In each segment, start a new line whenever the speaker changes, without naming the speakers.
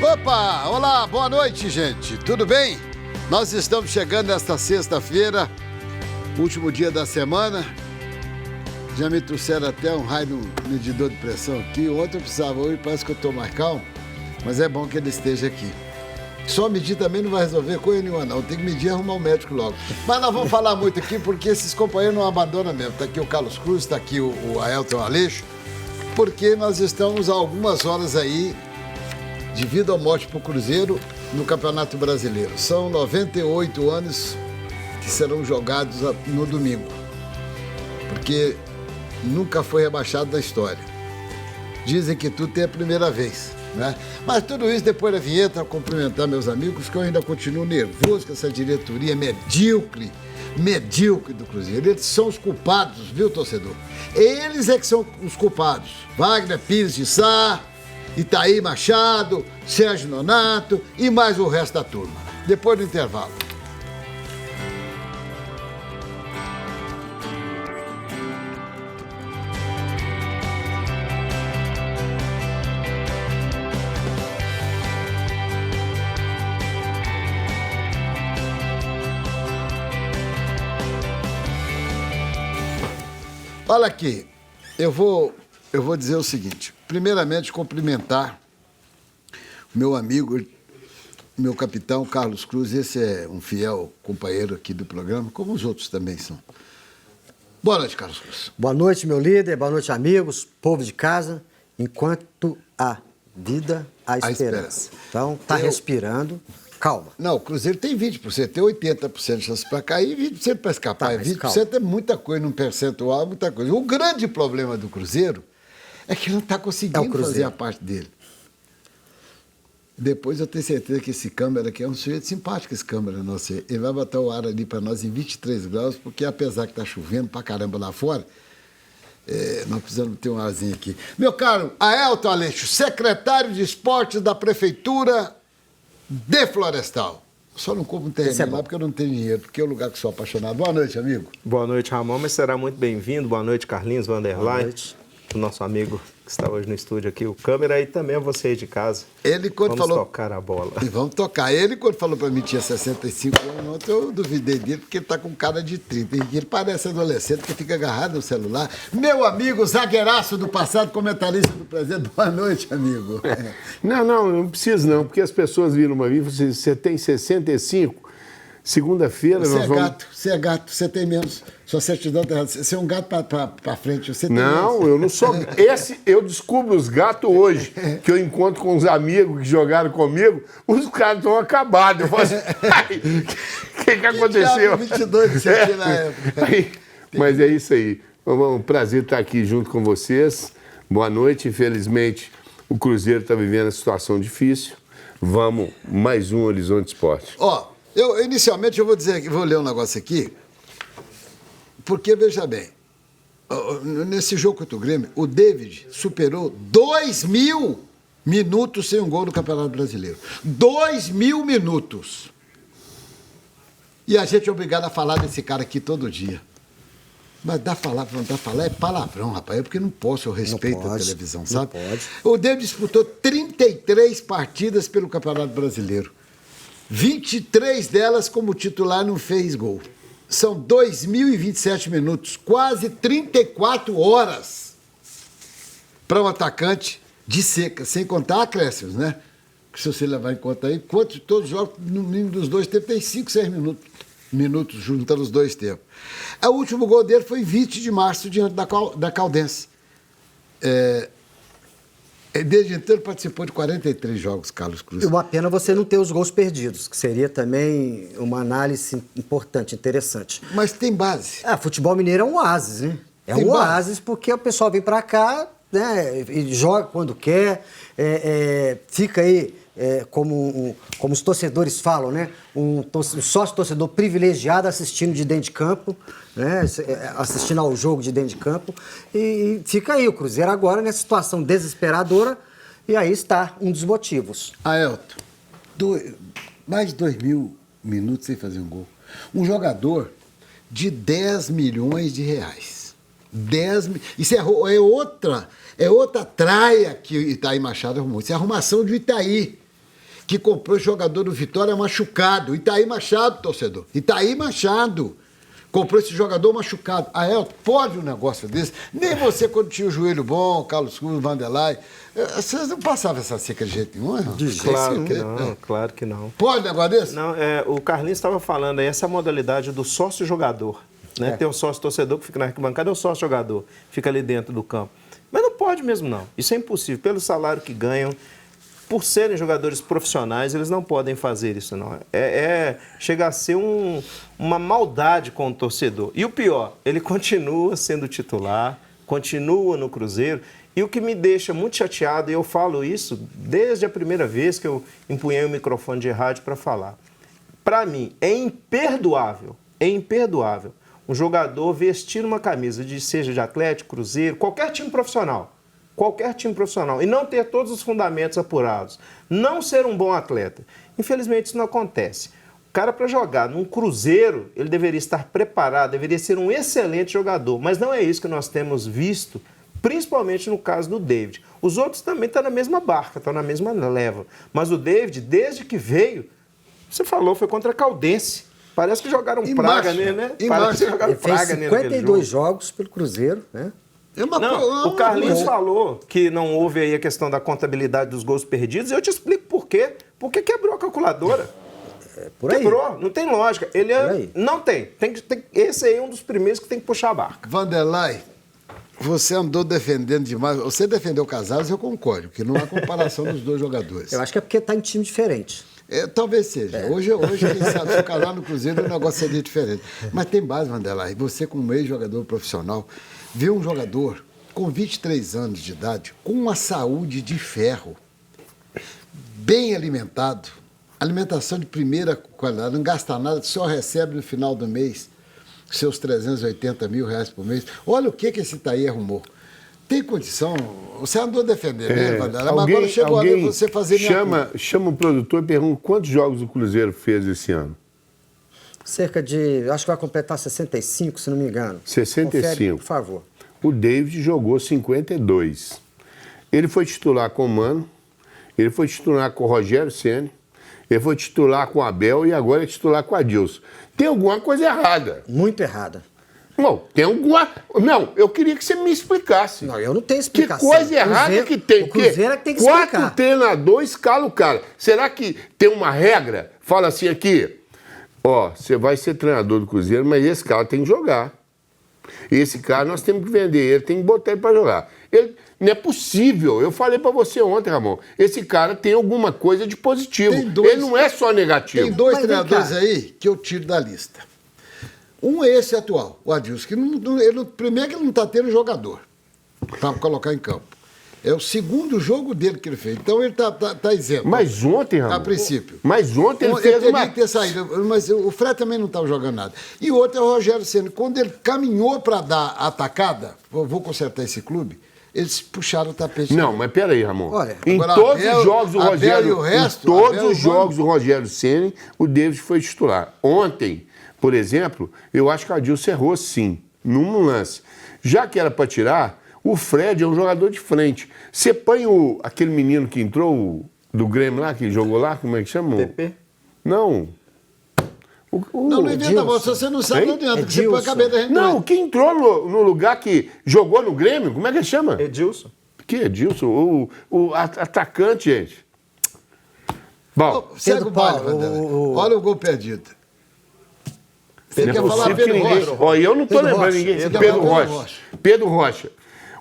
Opa! Olá, boa noite, gente. Tudo bem? Nós estamos chegando nesta sexta-feira, último dia da semana. Já me trouxeram até um raio no medidor de pressão aqui. Ontem eu precisava, hoje parece que eu estou mais calmo, mas é bom que ele esteja aqui. Só medir também não vai resolver coisa nenhuma, não. Tem que medir e arrumar um médico logo. Mas nós vamos falar muito aqui porque esses companheiros não abandonam mesmo. Está aqui o Carlos Cruz, está aqui o Aelton Aleixo, porque nós estamos há algumas horas aí de vida ou morte para o Cruzeiro no Campeonato Brasileiro. São 98 anos que serão jogados no domingo, porque nunca foi rebaixado na história. Dizem que tudo tem a primeira vez, né? Mas tudo isso depois da vinheta, cumprimentar meus amigos, que eu ainda continuo nervoso com essa diretoria medíocre do Cruzeiro. Eles são os culpados, viu, torcedor? Eles é que são os culpados. Wagner Pires de Sá, Itaí Machado, Sérgio Nonato e mais o resto da turma. Depois do intervalo. Olha aqui, eu vou dizer o seguinte. Primeiramente, cumprimentar o meu amigo, meu capitão, Carlos Cruz. Esse é um fiel companheiro aqui do programa, como os outros também são. Boa noite, Carlos Cruz.
Boa noite, meu líder. Boa noite, amigos, povo de casa. Enquanto há vida, há esperança. Então, tá respirando. Calma.
Não, o Cruzeiro tem 20%, tem 80% de chance para cair e 20% para escapar. Tá, 20% calma. É muita coisa, num percentual, muita coisa. O grande problema do Cruzeiro é que ele não está conseguindo fazer a parte dele. Depois eu tenho certeza que esse câmera aqui é um sujeito simpático, esse câmera nosso. Ele vai botar o ar ali para nós em 23 graus, porque apesar que está chovendo pra caramba lá fora, nós precisamos ter um arzinho aqui. Meu caro Aelton Aleixo, secretário de Esportes da Prefeitura de Florestal. Só não compro um terreno lá porque eu não tenho dinheiro, porque é um lugar que sou apaixonado. Boa noite, amigo.
Boa noite, Ramon, mas será muito bem-vindo. Boa noite, Carlinhos Vanderlei. Boa noite. O nosso amigo que está hoje no estúdio aqui, o câmera, e também a você aí de casa.
Ele, quando
vamos tocar a bola.
E vamos tocar. Ele, quando falou para mim que tinha 65 anos, ontem eu duvidei dele, porque ele está com cara de 30. E ele parece adolescente, que fica agarrado no celular. Meu amigo, zagueiraço do passado, comentarista do presente. Boa noite, amigo.
Não preciso não, porque as pessoas viram uma vez e falaram, você tem 65? Segunda-feira nós vamos...
Você é gato, você tem menos. Sua certidão está errada. Você é um gato para frente, você tem
Não,
menos.
Eu não sou... Eu descubro os gatos hoje, que eu encontro com os amigos que jogaram comigo, os caras estão acabados. Eu falo assim, o que aconteceu?
22 que você tinha na época.
Mas é isso aí. É um prazer estar aqui junto com vocês. Boa noite. Infelizmente, o Cruzeiro está vivendo uma situação difícil. Vamos, mais um Horizonte Esporte.
Inicialmente eu vou ler um negócio aqui, porque, veja bem, nesse jogo contra o Grêmio, o David superou 2.000 minutos sem um gol no Campeonato Brasileiro. 2.000 minutos. E a gente é obrigado a falar desse cara aqui todo dia. Mas dá falar é palavrão, rapaz. É porque não posso, eu respeito a televisão, sabe?
Não pode.
O David disputou 33 partidas pelo Campeonato Brasileiro. 23 delas como titular não fez gol. São 2.027 minutos, quase 34 horas para um atacante de seca, sem contar acréscimos, né? Se você levar em conta aí, quanto todos os jogos, no mínimo dos dois tempos, tem 5, 6 minutos juntando os dois tempos. O último gol dele foi em 20 de março, diante da Caldense. Desde então ele participou de 43 jogos, Carlos Cruz.
E uma pena você não ter os gols perdidos, que seria também uma análise importante, interessante.
Mas tem base.
Futebol mineiro é um oásis, né? É um oásis porque o pessoal vem para cá, né, e joga quando quer, fica aí, como os torcedores falam, né? Um sócio-torcedor privilegiado assistindo de dentro de campo, né? Assistindo ao jogo de dentro de campo. E fica aí o Cruzeiro agora nessa situação desesperadora. E aí está um dos motivos.
Aelton, mais de 2.000 minutos sem fazer um gol. Um jogador de 10 milhões de reais. Isso é outra traia que o Itaí Machado arrumou. Isso é a arrumação de Itaí. que comprou jogador do Vitória machucado. Itaí Machado, torcedor. Itaí Machado. Comprou esse jogador machucado. Pode um negócio desse? Nem você, quando tinha o joelho bom, Carlos Cruz, Vanderlei, vocês não passavam essa seca de jeito nenhum, não?
Claro que não, claro que não.
Pode um negócio desse?
Não, o Carlinhos estava falando aí, essa modalidade do sócio-jogador. Né? Tem o sócio-torcedor que fica na arquibancada, é o sócio-jogador, fica ali dentro do campo. Mas não pode mesmo, não. Isso é impossível. Pelo salário que ganham, por serem jogadores profissionais, eles não podem fazer isso, não. Chega a ser uma maldade com o torcedor. E o pior, ele continua sendo titular, continua no Cruzeiro. E o que me deixa muito chateado, e eu falo isso desde a primeira vez que eu empunhei o microfone de rádio para falar. Para mim, é imperdoável um jogador vestir uma camisa, seja de Atlético, Cruzeiro, qualquer time profissional, e não ter todos os fundamentos apurados, não ser um bom atleta. Infelizmente, isso não acontece. O cara, para jogar num Cruzeiro, ele deveria estar preparado, deveria ser um excelente jogador, mas não é isso que nós temos visto, principalmente no caso do David. Os outros também estão na mesma barca, estão na mesma leva, mas o David, desde que veio, você falou, foi contra a Caldense. Parece que jogaram praga nele, né? Parece que jogaram praga nele.
Ele fez 52 jogos pelo Cruzeiro, né?
O Carlinhos falou que não houve aí a questão da contabilidade dos gols perdidos. Eu te explico por quê. Porque quebrou a calculadora.
Por aí.
Quebrou, não tem lógica. Não tem. Esse aí é um dos primeiros que tem que puxar a barca.
Vanderlei, você andou defendendo demais. Você defendeu o Casares, eu concordo, que não há comparação dos dois jogadores.
Eu acho que é porque está em time diferente.
Talvez seja. Hoje quem sabe, se o casar no Cruzeiro, o negócio seria diferente. Mas tem base, Vanderlei. Você, como ex-jogador profissional, viu um jogador com 23 anos de idade, com uma saúde de ferro, bem alimentado, alimentação de primeira qualidade, não gasta nada, só recebe no final do mês seus 380 mil reais por mês. Olha o que esse Itaí arrumou. Tem condição, você andou defendendo, né, Vanderlei? Mas agora chegou a hora de você fazer
chama o produtor e pergunta quantos jogos o Cruzeiro fez esse ano.
Cerca de, acho que vai completar 65, se não me engano.
65.
Confere, por favor.
O David jogou 52. Ele foi titular com o Mano, ele foi titular com o Rogério Ceni, ele foi titular com o Abel e agora é titular com o Adilson. Tem alguma coisa errada.
Muito errada.
Não, tem alguma... Não, eu queria que você me explicasse.
Não, eu não tenho explicação.
Que coisa errada que tem.
O Cruzeiro é que tem que explicar.
4 treinadores escalam o cara. Será que tem uma regra? Fala assim aqui, você vai ser treinador do Cruzeiro, mas esse cara tem que jogar. Esse cara nós temos que vender ele, tem que botar ele para jogar. Não é possível. Eu falei para você ontem, Ramon. Esse cara tem alguma coisa de positivo. Ele não é só negativo.
Tem dois treinadores aí que eu tiro da lista. Um é esse atual, o Adilson, que primeiro que ele não está tendo jogador para colocar em campo. É o segundo jogo dele que ele fez. Então ele está isento.
Mas ontem, Ramon...
A princípio.
Mas ontem ele fez
teria que ter saído, mas o Fred também não estava jogando nada. E o outro é o Rogério Ceni. Quando ele caminhou para dar a atacada, vou consertar esse clube, eles puxaram o tapete.
Não, mas peraí, Ramon.
Olha,
em todos os jogos do Rogério... Todos os jogos do Rogério Ceni, o David foi titular. Ontem... Por exemplo, eu acho que o Adilson errou sim, num lance. Já que era para tirar, o Fred é um jogador de frente. Você põe aquele menino que entrou do Grêmio lá, que jogou lá, como é que chama?
PP?
Não.
Não inventa você, você não sabe, não adianta, porque você põe a cabeça da gente.
Não, quem entrou no lugar que jogou no Grêmio, como é que ele chama?
Edilson.
Que Edilson? O atacante, gente. Bom,
segue o baile, olha o gol perdido.
Você quer falar Pedro Rocha? Eu não estou lembrando ninguém. Pedro Rocha. Pedro Rocha.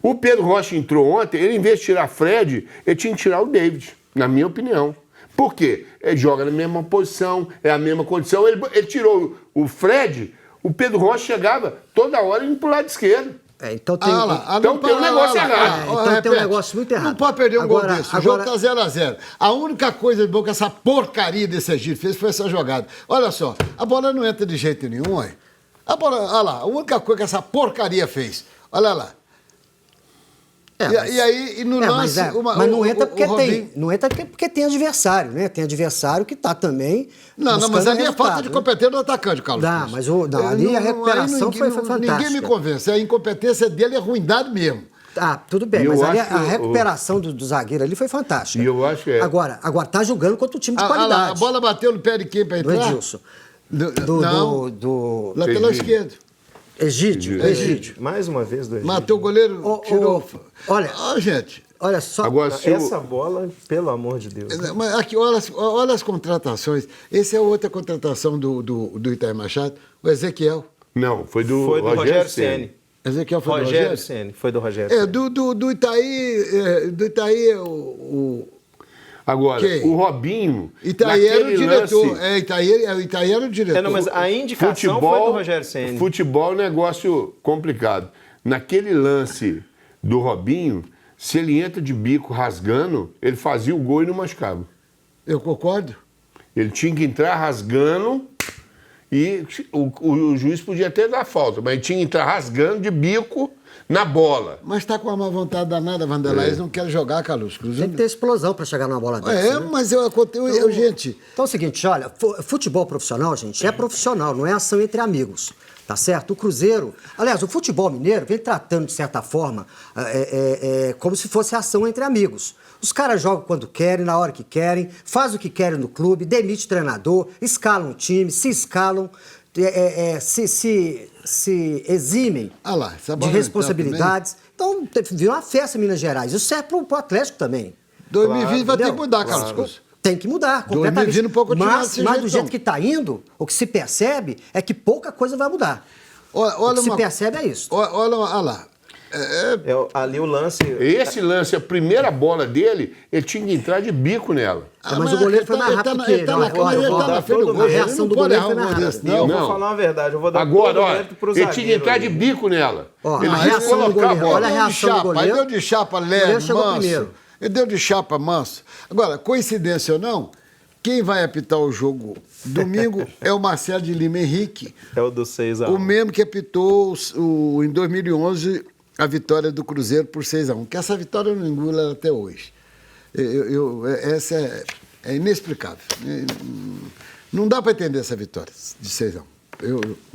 O Pedro Rocha entrou ontem, ele em vez de tirar Fred, ele tinha que tirar o David, na minha opinião. Por quê? Ele joga na mesma posição, é a mesma condição. Ele tirou o Fred, o Pedro Rocha chegava toda hora indo pro lado esquerdo.
Então tem,
tem um negócio errado.
Então tem um negócio muito errado.
Não pode perder um gol desse. O jogo tá 0-0. A única coisa de bom que essa porcaria desse Egito fez foi essa jogada. Olha só, a bola não entra de jeito nenhum, olha. A bola, olha lá, a única coisa que essa porcaria fez. Olha lá. E no lance...
Mas não entra porque tem. Não entra porque tem adversário, né? Tem adversário que tá também.
Não, mas ali é falta de competência do atacante, Carlos.
Ali a recuperação foi fantástica.
Ninguém me convence. A incompetência dele é ruindade mesmo.
Tudo bem,
E eu
mas ali
acho
a
que
recuperação do zagueiro ali foi fantástica.
E eu acho que
Agora tá jogando contra um time de
A
qualidade.
bola bateu no pé de quem para
Do
entrar?
Edilson.
Não.
Do
Lateral
Egídio.
esquerdo.
Egídio.
Mais uma vez do Egídio.
Matou o goleiro, tirou.
Olha,
Gente,
olha só.
Agora, se
Essa bola, pelo amor de Deus.
mas aqui, olha as contratações. Essa é outra contratação do Itaí Machado, o Ezequiel.
Não, foi do
Rogério Ceni.
Ezequiel foi do
Rogério
Rogério?
Ceni, foi do Rogério Ceni.
Do Itaí,
Agora,
Quem?
o Robinho.
Itaí era o
naquele
diretor.
lance,
Itaí era o diretor.
Não, mas a indicação foi do Rogério Ceni.
Futebol é um negócio complicado. Naquele lance do Robinho, se ele entra de bico rasgando, ele fazia o gol e não machucava.
Eu concordo.
Ele tinha que entrar rasgando e o juiz podia até dar falta, mas ele tinha que entrar rasgando de bico na bola.
Mas tá com uma má vontade danada, Vanderlei. Eles não querem jogar, Carlos Cruz.
Tem que ter explosão para chegar numa bola dessa. Né?
Mas gente...
Então é o seguinte, olha, futebol profissional, gente, é profissional, não é ação entre amigos. Tá certo? O Cruzeiro... Aliás, o futebol mineiro vem tratando, de certa forma, como se fosse ação entre amigos. Os caras jogam quando querem, na hora que querem, fazem o que querem no clube, demite treinador, escalam o time, se escalam, se eximem
essa
de
bola
responsabilidades. Então, virou uma festa em Minas Gerais. Isso serve pro Atlético também.
2020 vai ter que
Entendeu?
mudar, Carlos Cruz.
Tem que mudar completamente.
2020 não pode continuar desse
mas
jeito,
do jeito
não.
que está indo, o que se percebe é que pouca coisa vai mudar. O que se percebe é isso.
Olha lá.
Ali o lance...
Esse lance, a primeira bola dele, ele tinha que entrar de bico nela.
Mas o goleiro foi mais rápido que ele. A reação do goleiro foi mais rápida.
Eu vou falar uma verdade, eu vou dar
Agora,
todo o
olha,
mérito pro
ele
zagueiro.
tinha que entrar de bico nela.
Ó,
Ele
a
tinha que
reação do
colocar a
goleiro,
bola.
olha a reação do goleiro.
Aí deu de chapa
O goleiro
leve,
chegou
manso.
primeiro.
Ele deu de chapa manso. Agora, coincidência ou não, quem vai apitar o jogo domingo é o Marcelo de Lima Henrique,
É o do 6x1.
o mesmo que apitou em 2011 a vitória do Cruzeiro por 6x1. Que essa vitória eu não engulo ela até hoje. Essa é inexplicável. Não dá para entender essa vitória de 6x1.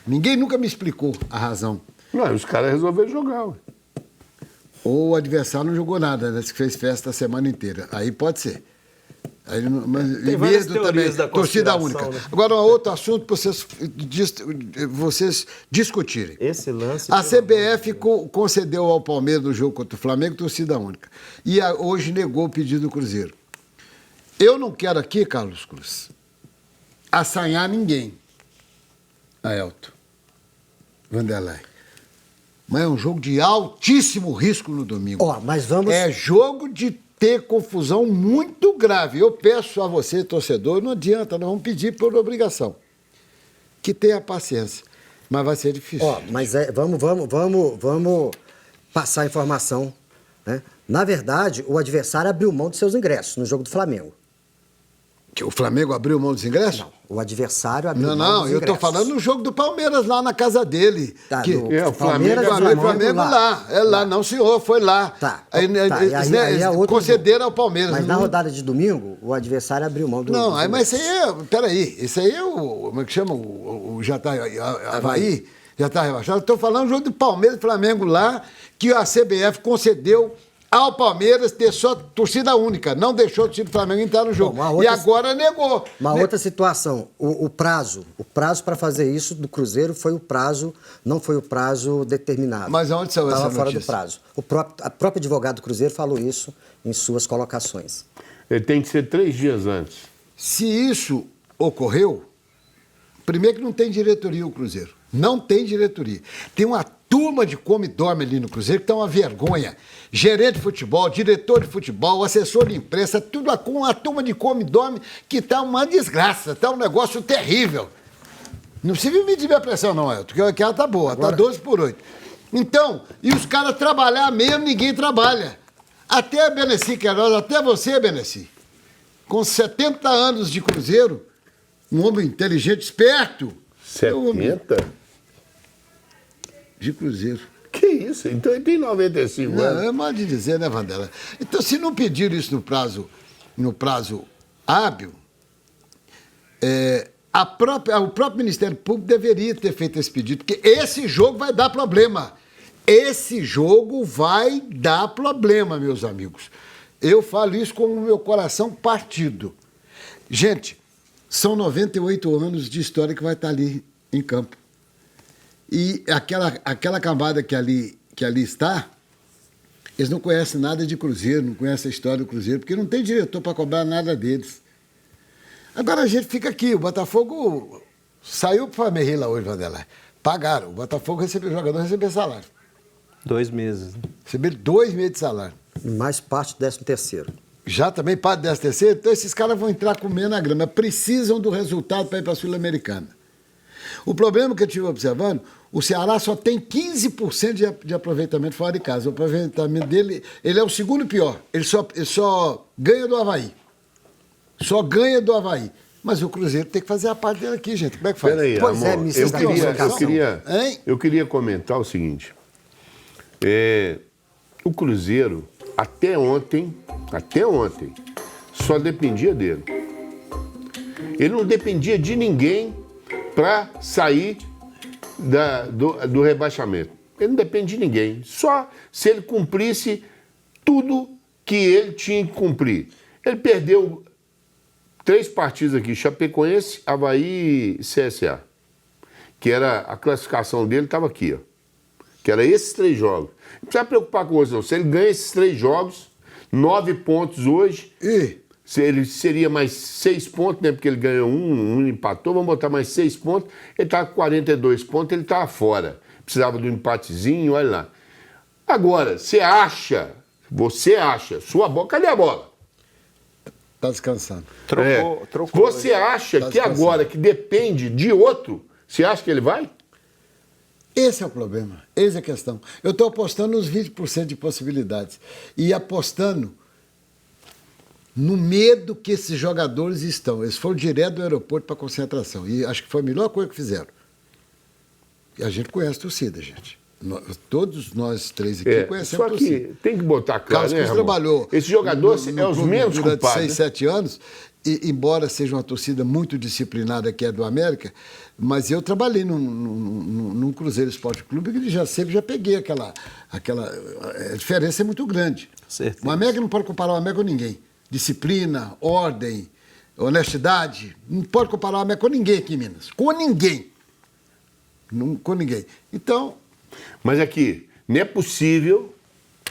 Ninguém nunca me explicou a razão.
Não, os caras resolveram jogar. Ué.
Ou o adversário não jogou nada, né? Que fez festa a semana inteira. Aí pode ser.
Tem várias
medo
teorias
também,
da
torcida
conspiração,
única.
né?
Agora, um outro assunto para vocês discutirem.
Esse lance...
A CBF concedeu ao Palmeiras no jogo contra o Flamengo torcida única. E hoje negou o pedido do Cruzeiro. Eu não quero aqui, Carlos Cruz, assanhar ninguém. Aelton, Vanderlei. Mas é um jogo de altíssimo risco no domingo.
Ó, mas vamos...
É jogo de ter confusão muito grave. Eu peço a você, torcedor, não adianta, nós vamos pedir por obrigação. Que tenha paciência. Mas vai ser difícil.
Ó, mas vamos passar a informação, né? Na verdade, o adversário abriu mão de seus ingressos no jogo do Flamengo.
Que o Flamengo abriu mão dos ingressos?
Não, o adversário abriu
Não,
mão dos
eu
ingressos.
tô falando no jogo do Palmeiras, lá na casa dele.
Tá,
que...
do
o
Palmeiras,
Flamengo lá. É lá, não, senhor, foi lá.
Tá.
Aí
é outro
concederam
jogo.
ao Palmeiras.
Mas na rodada de domingo, o adversário abriu mão do...
Não,
dos
mas
ingressos.
isso aí é... Peraí, isso aí é o... Como é que chama? Já tá... Havaí? Já tá rebaixado. Estou falando do jogo do Palmeiras e Flamengo lá, que a CBF concedeu ao Palmeiras ter só torcida única. Não deixou o time do Flamengo entrar no jogo.
Bom,
E agora negou.
Uma outra situação, o prazo para fazer isso do Cruzeiro foi o prazo, não foi o prazo determinado.
Mas aonde saiu essa
Estava fora do
notícia?
prazo. A própria advogado do Cruzeiro falou isso em suas colocações.
Ele tem que ser 3 dias antes.
Se isso ocorreu, primeiro que não tem diretoria o Cruzeiro. Não tem diretoria. Tem uma turma de come e dorme ali no Cruzeiro que tá uma vergonha. Gerente de futebol, diretor de futebol, assessor de imprensa, tudo com uma turma de come e dorme que tá uma desgraça, tá um negócio terrível. Não precisa me medir a pressão não, Elton, porque ela tá boa, tá 12/8. Então, e os caras trabalhar mesmo, ninguém trabalha. Até a Beneci Queiroz, até você, Beneci, com 70 anos de Cruzeiro, um homem inteligente, esperto.
70?
De Cruzeiro.
Que isso? Então ele tem 95
Não,
anos.
é mal de dizer, né, Vandela? Então, se não pediram isso no prazo hábil, o próprio Ministério Público deveria ter feito esse pedido, porque esse jogo vai dar problema. Esse jogo vai dar problema, meus amigos. Eu falo isso com o meu coração partido. Gente, são 98 anos de história que vai estar ali em campo. E aquela cambada que ali está, eles não conhecem nada de Cruzeiro, não conhecem a história do Cruzeiro, porque não tem diretor para cobrar nada deles. Agora a gente fica aqui, o Botafogo saiu para a Merrila hoje, Vanderlei. Pagaram, o Botafogo recebeu, o jogador recebeu salário.
2 meses. Né?
Recebeu 2 meses de salário.
Mais parte do 13º.
Já também parte do 13º? Então esses caras vão entrar comendo na grama. Precisam do resultado para ir para a Sul-Americana. O problema que eu estive observando, o Ceará só tem 15% de aproveitamento fora de casa. O aproveitamento dele, ele é o segundo pior. Ele só ganha do Avaí. Só ganha do Avaí. Mas o Cruzeiro tem que fazer a parte dele aqui, gente. Como é que faz?
Peraí,
Pois
amor,
é,
eu queria comentar o seguinte. O Cruzeiro, até ontem, só dependia dele. Ele não dependia de ninguém para sair do rebaixamento. Ele não depende de ninguém. Só se ele cumprisse tudo que ele tinha que cumprir. Ele perdeu 3 partidas aqui, Chapecoense, Avaí e CSA. Que era a classificação dele, estava aqui, ó. Que era esses 3 jogos. Não precisa preocupar com isso, não. Se ele ganha esses 3 jogos, 9 pontos hoje, ele seria mais 6 pontos, né? Porque ele ganhou um empatou, vamos botar mais 6 pontos. Ele está com 42 pontos, ele estava fora. Precisava de um empatezinho, olha lá. Agora, você acha, sua bola, cadê a bola?
Está descansando.
Trocou.
Você acha que agora, que depende de outro, você acha que ele vai?
Esse é o problema, essa é a questão. Eu estou apostando nos 20% de possibilidades. E apostando no medo que esses jogadores estão. Eles foram direto do aeroporto para a concentração. E acho que foi a melhor coisa que fizeram. E a gente conhece a torcida, gente. Todos nós 3 aqui conhecemos a torcida.
Só que tem que botar claro,
Carlos Cruz trabalhou.
Esse jogador é os menos
durante
culpados.
6, 7 anos. E, embora seja uma torcida muito disciplinada, que é do América, mas eu trabalhei num Cruzeiro Esporte Clube que sempre já peguei aquela a diferença é muito grande.
Certeza.
O América não pode comparar o América com ninguém. Disciplina, ordem, honestidade. Não pode comparar o América com ninguém aqui em Minas. Com ninguém. Com ninguém. Então...
Mas aqui, não é possível,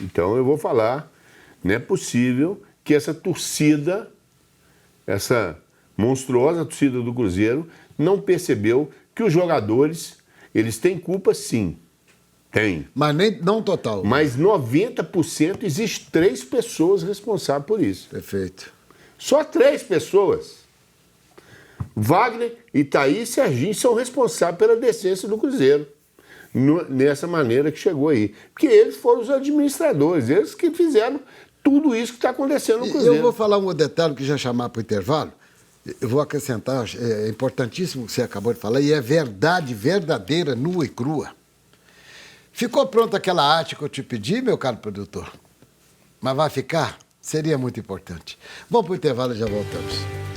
então eu vou falar, não é possível que essa torcida, essa monstruosa torcida do Cruzeiro, não percebeu que os jogadores, eles têm culpa sim. Tem.
Mas não total.
Mas 90% existe 3 pessoas responsáveis por isso.
Perfeito.
Só 3 pessoas. Wagner, Itaí e Serginho são responsáveis pela decência do Cruzeiro. Nessa maneira que chegou aí. Porque eles foram os administradores, eles que fizeram tudo isso que está acontecendo no Cruzeiro.
Eu vou falar um detalhe que já chamar para o intervalo. Eu vou acrescentar, é importantíssimo o que você acabou de falar, e é verdade verdadeira, nua e crua. Ficou pronta aquela arte que eu te pedi, meu caro produtor? Mas vai ficar? Seria muito importante. Vamos para o intervalo e já voltamos.